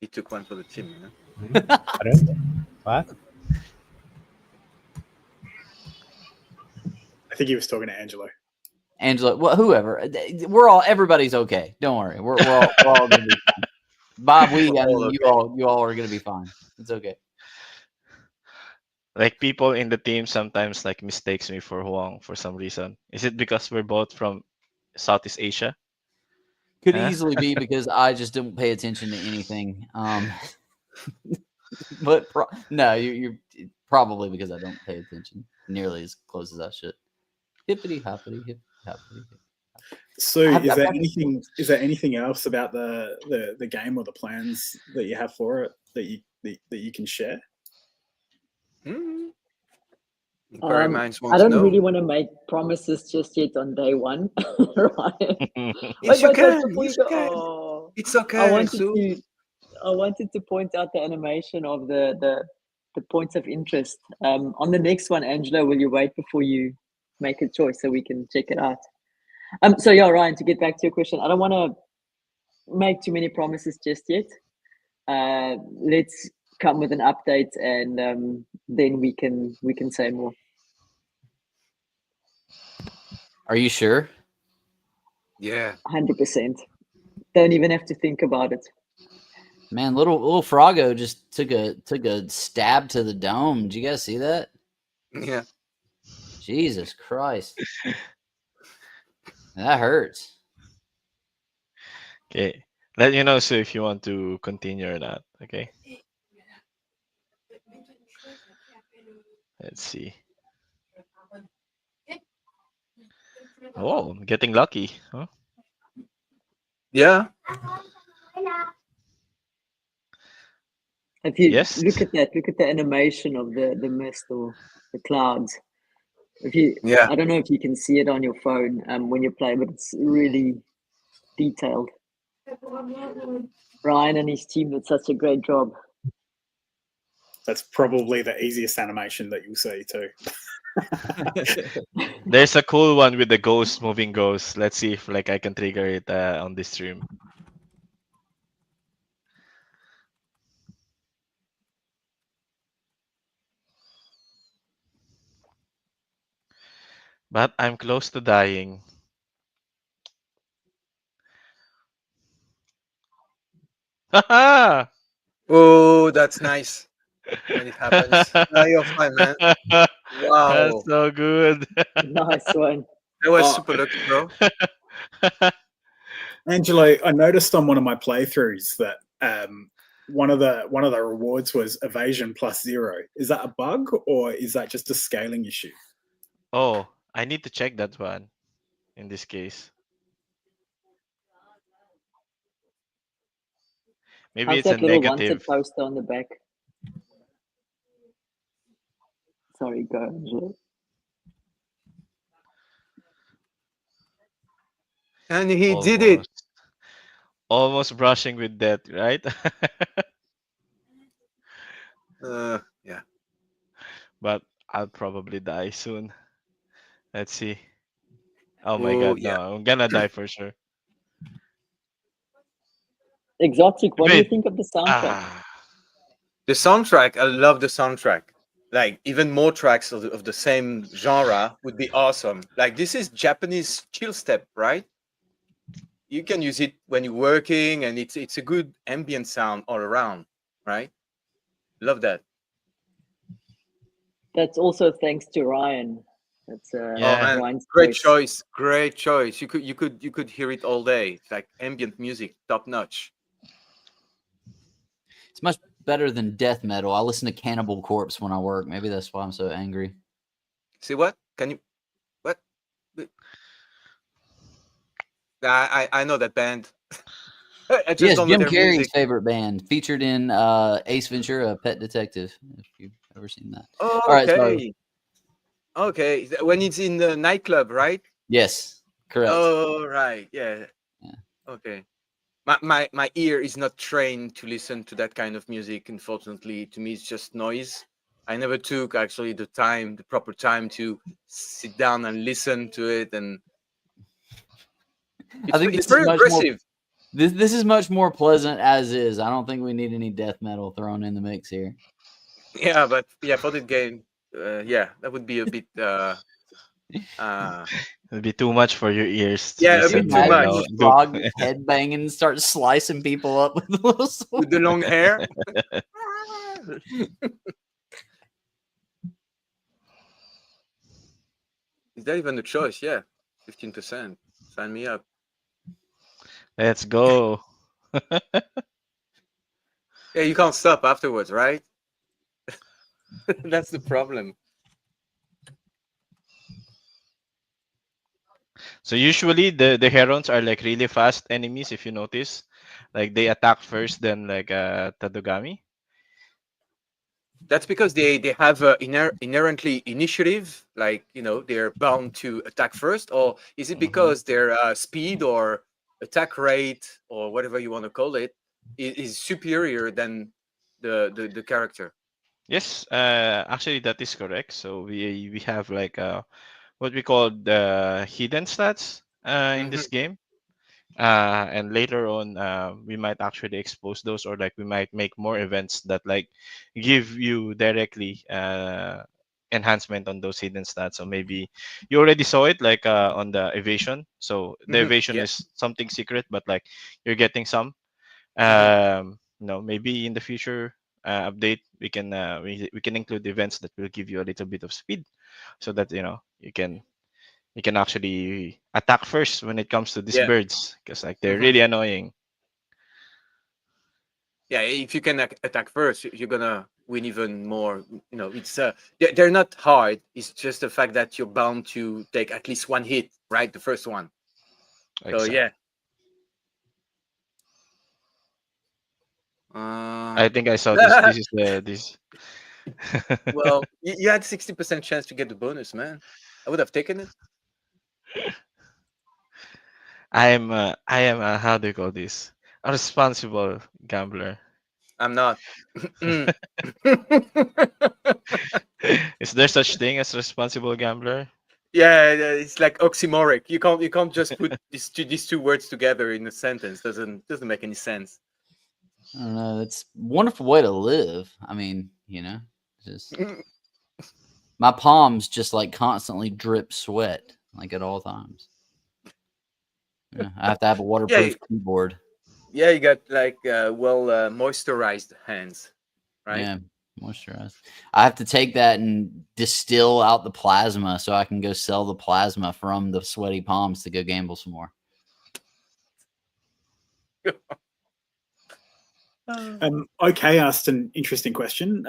He took one for the team, What? I think he was talking to Angelo. Angela, well, whoever. Everybody's okay. Don't worry. We're all gonna be fine. Bob, you all are gonna be fine. It's okay. Like, people in the team sometimes, like, mistakes me for Huang for some reason. Is it because we're both from Southeast Asia? Could easily be because I just don't pay attention to anything. But no, you're probably because I don't pay attention nearly as close as I should. Hippity hoppity hip hoppity hip. So, is there anything else about the game or the plans that you have for it that you can share? I don't really want to make promises just yet on day one, right? Yes, you can. It's okay. I wanted to point out the animation of the points of interest. On the next one, Angela, will you wait before you make a choice so we can check it out? So yeah, Ryan, to get back to your question, I don't want to make too many promises just yet. Let's come with an update and then we can say more. Are you sure? Yeah, 100%. Don't even have to think about it. Man, little Froggo just took a stab to the dome. Did you guys see that? Yeah. Jesus Christ. That hurts. Okay. Let you know, so if you want to continue or not. Okay. Let's see. Oh, getting lucky. Huh? Yeah. If you Yes. look at the animation of the mist or the clouds. Yeah. I don't know if you can see it on your phone when you play, but it's really detailed. Ryan and his team did such a great job. That's probably the easiest animation that you'll see too. There's a cool one with the ghost, moving ghost. Let's see if like I can trigger it on this stream. But I'm close to dying. Haha! Oh, that's nice when it happens. No, you're fine, man. That's Wow, so good. Nice one. that was Oh, super lucky, bro. Angelo, I noticed on one of my playthroughs that one of the rewards was evasion plus 0. Is that a bug or is that just a scaling issue? Oh, I need to check that one in this case. Maybe How's it's a that little wanted negative. poster on the back? Sorry, go Angelo. And he did it. Almost. Almost brushing with death, right? Yeah. But I'll probably die soon. Let's see. Oh my Oh, god, yeah. no, I'm gonna die for sure. Exotic, what do you Wait. think of the soundtrack? Ah. The soundtrack, I love the soundtrack. Like even more tracks of the same genre would be awesome. Like this is Japanese chill step, right? You can use it when you're working, and it's a good ambient sound all around, right? Love that. That's also thanks to Ryan. That's Oh Yeah. man, Ryan's great choice. choice, great choice. You could hear it all day. It's like ambient music, top notch. It's much better than death metal. I listen to Cannibal Corpse when I work. Maybe that's why I'm so angry. See what? Can you what? I know that band. I just Yes, don't know Jim their Carrey's music. favorite band, featured in Ace Ventura: Pet Detective. If you've ever seen that. Oh, All right, so okay. Okay. When it's in the nightclub, right? yes, correct. Oh, right. Yeah. Yeah. Okay. My ear is not trained to listen to that kind of music. Unfortunately, to me, it's just noise. I never took actually the proper time to sit down and listen to it, and I think it's this is very much more. aggressive. This is much more pleasant as is. I don't think we need any death metal thrown in the mix here. Yeah, but yeah, for the game, yeah, that would be a bit, uh, It'd be too much for your ears to yeah, a Could you bit listen too to, imagine much the Duke. frog head banging and start slicing people up with a little sword? with the long hair. Is that even a choice? Yeah, 15%. Sign me up. Let's go. Yeah, you can't stop afterwards, right? That's the problem. So usually the herons are like really fast enemies if you notice. Like they attack first, then like Tadogami. That's because they have inherently initiative, like they're bound to attack first, or is it Hmm. because their speed or attack rate or whatever you want to call it is superior than the character? Yes, actually that is correct. So we have like what we call the hidden stats in Hmm. this game. And later on we might actually expose those, or like we might make more events that like give you directly enhancement on those hidden stats. So maybe you already saw it like on the evasion. So the Hmm. evasion Yeah. is something secret, but like you're getting some Hmm. maybe in the future update we can include events that will give you a little bit of speed, so that you can actually attack first when it comes to these Yeah. birds, because like they're Hmm. really annoying. Yeah, if you can attack first, you're gonna win even more. It's they're not hard. It's just the fact that you're bound to take at least one hit, right? The first one. So Exactly. yeah. Uh, I think I saw this is the this. well, you had 60% chance to get the bonus, man. I would have taken it. I am how do you call this, a responsible gambler. I'm not. Mm. Is there such thing as responsible gambler? Yeah, it's like oxymoric. You can't just put these two words together in a sentence. Doesn't make any sense. I don't know. It's a wonderful way to live. I mean, just my palms just like constantly drip sweat, like at all times. Yeah, I have to have a Yeah, waterproof keyboard. yeah, you got like moisturized hands, right? Yeah, moisturized. I have to take that and distill out the plasma so I can go sell the plasma from the sweaty palms to go gamble some more. Okay, asked an interesting question.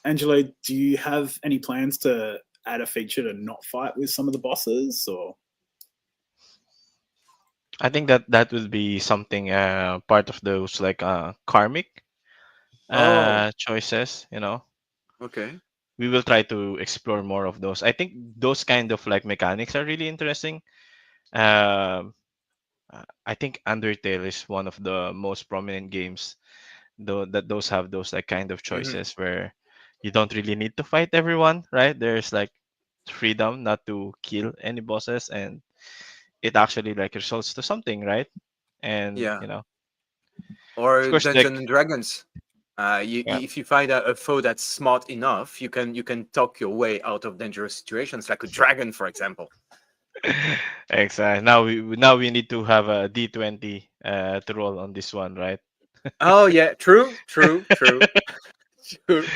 Angelo, do you have any plans to add a feature to not fight with some of the bosses, or? I think that would be something part of those like karmic Oh, choices. okay. We will try to explore more of those. I think those kind of like mechanics are really interesting. Um, I think Undertale is one of the most prominent games though that those have those like kind of Hmm. choices where you don't really need to fight everyone, right? There's like freedom not to kill any bosses, and it actually like results to something, right? And Yeah, of or course, like Dungeon and Dragons. yeah, If you find a foe that's smart enough, you can talk your way out of dangerous situations, like a dragon, for example. exactly. Now we need to have a D20 to roll on this one, right? Oh yeah, true, true, true, true.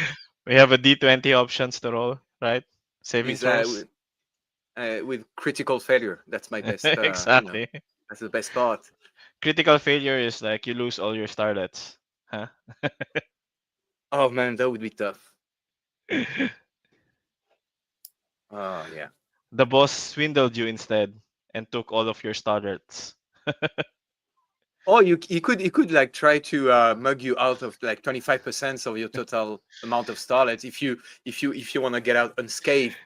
We have a D20 options to roll, right? Saving Is throws. with critical failure. That's my best. Exactly. That's the best part. Critical failure is like you lose all your starlets, huh? Oh man, that would be tough. Oh yeah. The boss swindled you instead and took all of your starlets. Oh, you could like try to mug you out of like 25% of your total amount of starlets if you want to get out unscathed.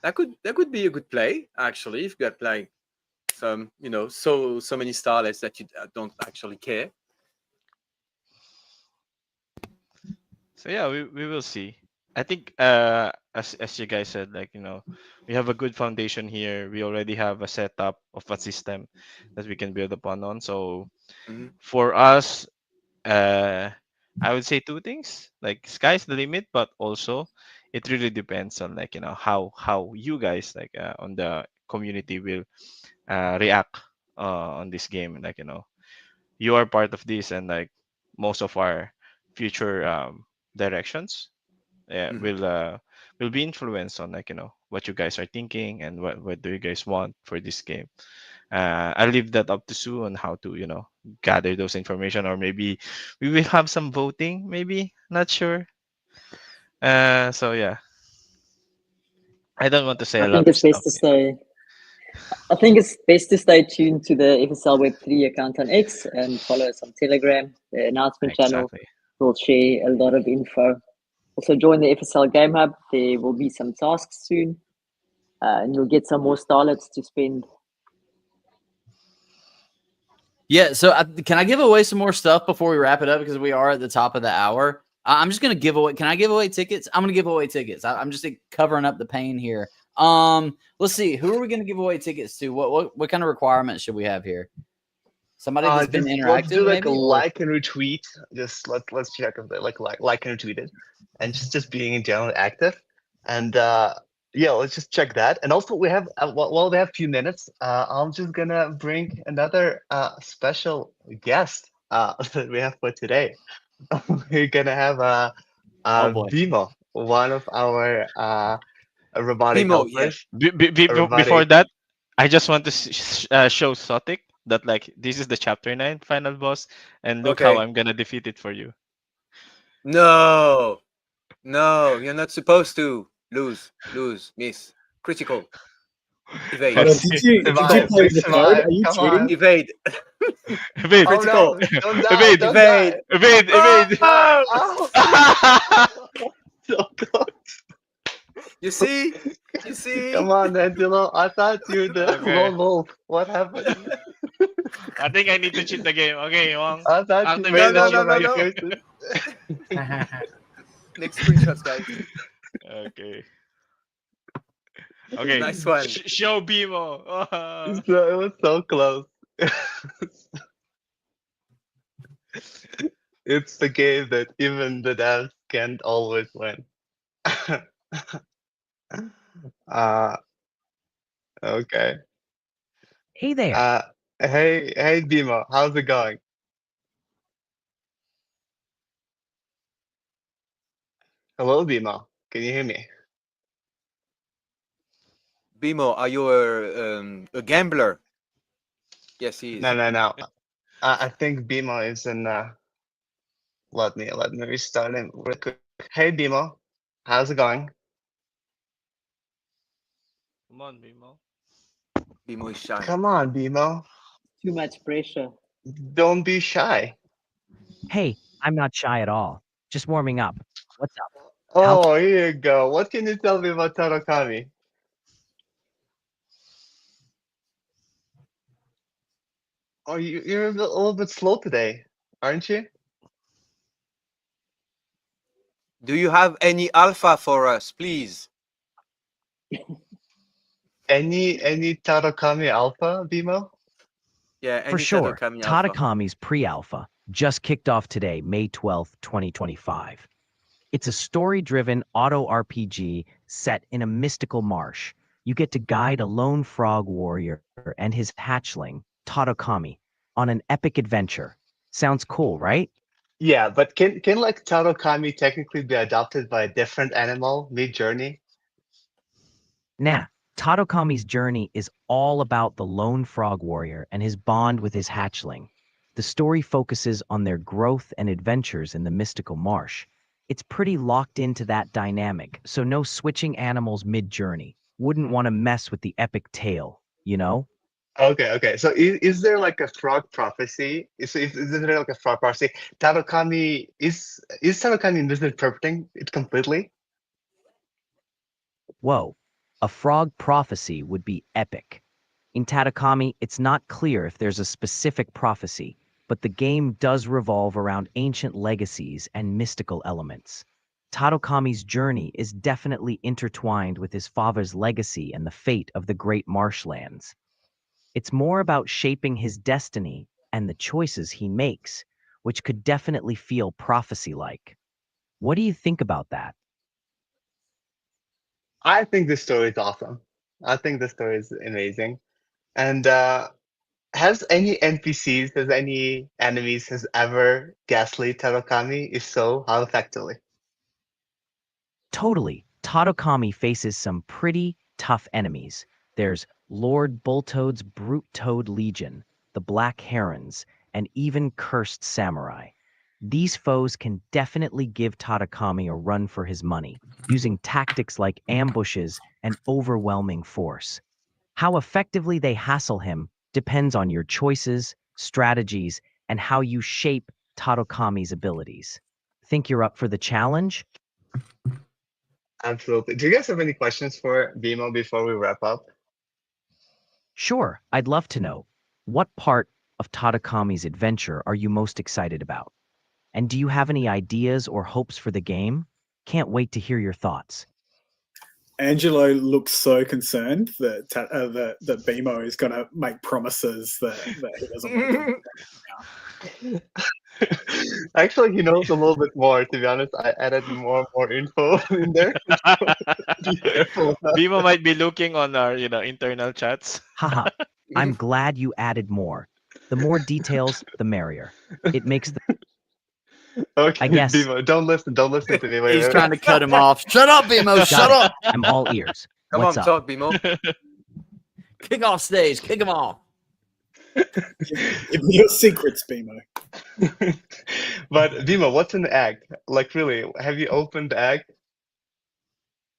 That could be a good play actually. If you got like some so many starlets that you don't actually care. So yeah, we will see. I think as you guys said, like we have a good foundation here. We already have a setup of a system that we can build upon on. So Hmm. for us, uh I would say two things. Like sky's the limit, but also it really depends on like how you guys like on the community will react on this game. Like you are part of this, and like most of our future directions Hmm. will be influenced on like what you guys are thinking and what do you guys want for this game. I'll leave that up to Sue on how to gather those information, or maybe we will have some voting, maybe, not sure. So yeah, I don't want to say I a lot think of it's best stuff. to stay. I think it's best to stay tuned to the FSL Web3 account on X and follow us on Telegram, the announcement channel. Exactly. We'll share a lot of info. Also, join the FSL Game Hub. There will be some tasks soon, and you'll get some more starlets to spend. Yeah, so can I give away some more stuff before we wrap it up because we are at the top of the hour? I'm just gonna give away. Can I give away tickets? I'm gonna give away tickets. I'm just covering up the pain here. Let's see. Who are we gonna give away tickets to? What kind of requirements should we have here? Somebody that's been Just let's do interactive, like a maybe, or like and retweet. Just let's check if they like and retweet it, and just being in general active. And yeah, let's just check that. And also we have while we have a few minutes, I'm just gonna bring another special guest that we have for today. We're gonna have oh boy. Bimo, one of our robotic Bimo, yeah. helpers, a Before robotic. that, I just want to show Sotic that like this is the chapter 9 final boss, and look how Okay. I'm gonna defeat it for you. No, no, you're not supposed to miss. Critical. Hold Evade. on, Okay. did you Survive, play please the code? survive. Are you Come cheating? on. Evade. Evade, Oh Critical. no! Don't die! evade, Don't Evade. die! evade, evade. Oh! Oh! So close. You see? You see? Come on, Angelo. I thought you're the Okay. lone wolf. What happened? I think I need to cheat the game. Okay, Wong. I thought you No, Activate made the no, all no, the cheat no, right no. here. choices. Next screenshots, guys. Okay. Okay. Nice one. Show Bimo. So it was so close. It's the game that even the devs can't always win. uh, okay. Hey there. Uh, hey, Bimo, how's it going? Hello, Bimo. Can you hear me? Bimo, are you a gambler? Yes, he is. No. I think Bimo is in. Let me restart him real quick. Hey, Bimo, how's it going? Come on, Bimo. Bimo is shy. Come on, Bimo. Too much pressure. Don't be shy. Hey, I'm not shy at all. Just warming up. What's up? Oh, here you go. What can you tell me about Tarokami? Oh, you're a little bit slow today, aren't you? Do you have any alpha for us, please? Any Tarokami Alpha, Bimo? Yeah, For any sure, Tadokami alpha. Tadakami's pre-alpha just kicked off today, May 12th, 2025. It's a story-driven auto RPG set in a mystical marsh. You get to guide a lone frog warrior and his hatchling, Tadokami, on an epic adventure. Sounds cool, right? Yeah, but can like Tarokami technically be adopted by a different animal mid-journey? Nah, Tadokami's journey is all about the lone frog warrior and his bond with his hatchling. The story focuses on their growth and adventures in the mystical marsh. It's pretty locked into that dynamic, so no switching animals mid-journey. Wouldn't want to mess with the epic tale, you know? Okay. So is there like a frog prophecy? Is there like a frog prophecy? Tarokami is Tarokami misinterpreting it completely? Whoa, a frog prophecy would be epic. In Tadokami, it's not clear if there's a specific prophecy, but the game does revolve around ancient legacies and mystical elements. Tadokami's journey is definitely intertwined with his father's legacy and the fate of the great marshlands. It's more about shaping his destiny and the choices he makes, which could definitely feel prophecy-like. What do you think about that? I think this story is awesome. I think the story is amazing. And has any NPCs, has any enemies has ever gaslit Tarokami? If so, how effectively? Totally. Tadokami faces some pretty tough enemies. There's Lord Bulltoad's Brute Toad Legion, the Black Herons, and even Cursed Samurai. These foes can definitely give Tadokami a run for his money, using tactics like ambushes and overwhelming force. How effectively they hassle him depends on your choices, strategies, and how you shape Tadokami's abilities. Think you're up for the challenge? Absolutely. Do you guys have any questions for Bimo before we wrap up? Sure, I'd love to know. What part of Tadakami's adventure are you most excited about? And do you have any ideas or hopes for the game? Can't wait to hear your thoughts. Angelo looks so concerned that that Bimo is going to make promises that he doesn't want to. Actually, he knows a little bit more. To be honest, I added more info in there. So be careful. Bimo might be looking on our, internal chats. Haha, I'm glad you added more. The more details, the merrier. It makes the, Okay, I guess, Bimo, don't listen to me. He's Wait. trying to cut him off. Shut up, BMO. got Shut it. up. I'm all ears. Come What's on, up? talk, Bimo. Kick off stage. Kick him off. Give me your secrets, Bimo. But Bimo, what's an egg? Like really, have you opened the egg?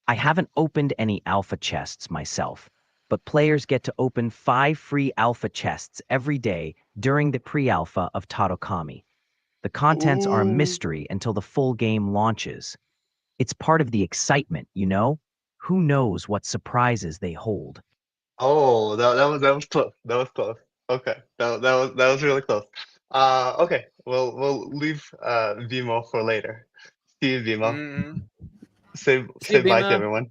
I haven't opened any alpha chests myself, but players get to open 5 free alpha chests every day during the pre-alpha of Tadokami. The contents are a Ooh. mystery until the full game launches. It's part of the excitement, you know? Who knows what surprises they hold? Oh, that was close. That was close. Okay, that was really close. Okay, we'll leave Vimo for later. See you, Vimo. Mm-hmm. See you, Say bye to BMO. everyone.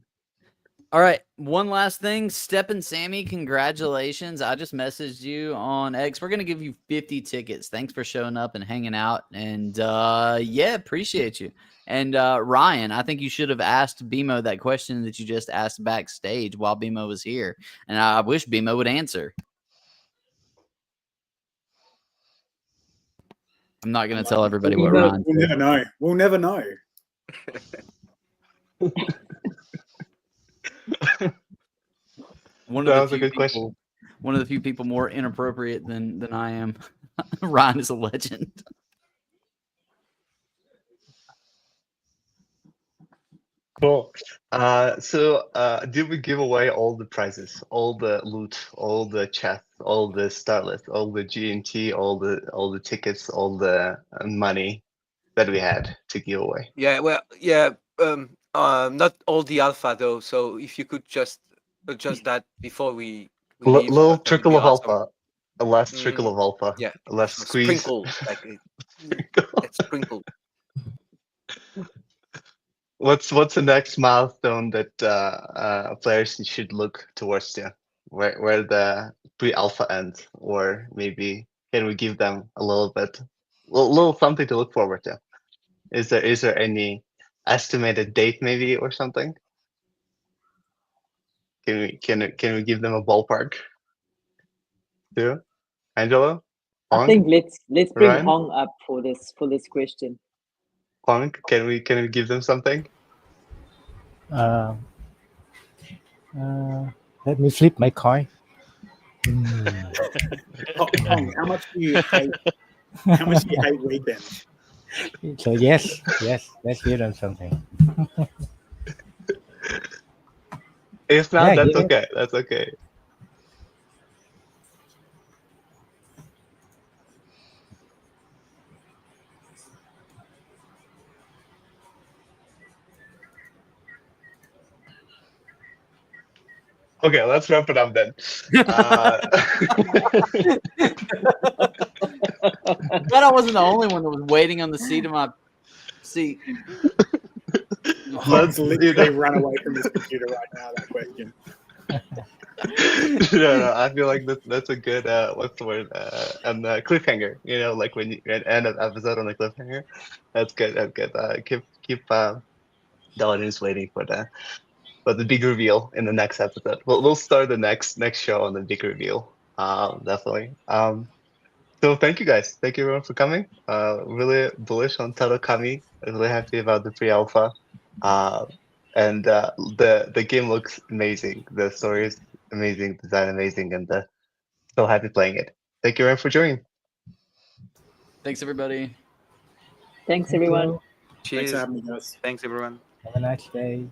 All right, one last thing. Step and Sammy, congratulations. I just messaged you on X. We're going to give you 50 tickets. Thanks for showing up and hanging out. And yeah, appreciate you. And Ryan, I think you should have asked BMO that question that you just asked backstage while BMO was here. And I wish BMO would answer. I'm not going to tell everybody what Ryan We'll never know. We'll never know. One That of was the a few good question. people, one of the few people more inappropriate than I am. Ryan is a legend. Cool. Did we give away all the prizes, all the loot, all the chests, all the starlets, all the GNT, all the tickets, all the money that we had to give away? Yeah, well, yeah, not all the alpha though. So if you could just adjust that before we leave, Little that would trickle be of awesome. alpha, a less trickle Mhm. of alpha, Yeah, a less so squeeze. sprinkle like let's sprinkle. What's the next milestone that players should look towards to? Where the pre-alpha ends, or maybe can we give them a little bit, little something to look forward to? Is there any estimated date maybe or something? Can we give them a ballpark too? Angelo, I Pong, think let's bring Ryan, Hong up for this question. Pong. Can we give them something? Uh, Let me flip my coin. Hong, how much do you hate? How much do you hate weekends? So yes, let's give them something. If not, Yeah, that's give it. okay. That's okay. Okay, let's wrap it up then. Glad I wasn't the only one that was waiting on the seat of my seat. Hong's literally run away from his computer right now. That question. No, I feel like that's a good what's the word? And cliffhanger. You know, like when you end an episode on a cliffhanger. That's good. That's good. Keep the audience waiting for the big reveal in the next episode. We'll start the next show on the big reveal. Definitely. So thank you guys. Thank you everyone for coming. Really bullish on Tadokami. Really happy about the pre-alpha. And the game looks amazing. The story is amazing, design amazing, and so happy playing it. Thank you everyone for joining. Thanks, everybody. Thanks, Thank everyone. you. Thanks Cheers. for having me, guys. Thanks everyone. Have a nice day.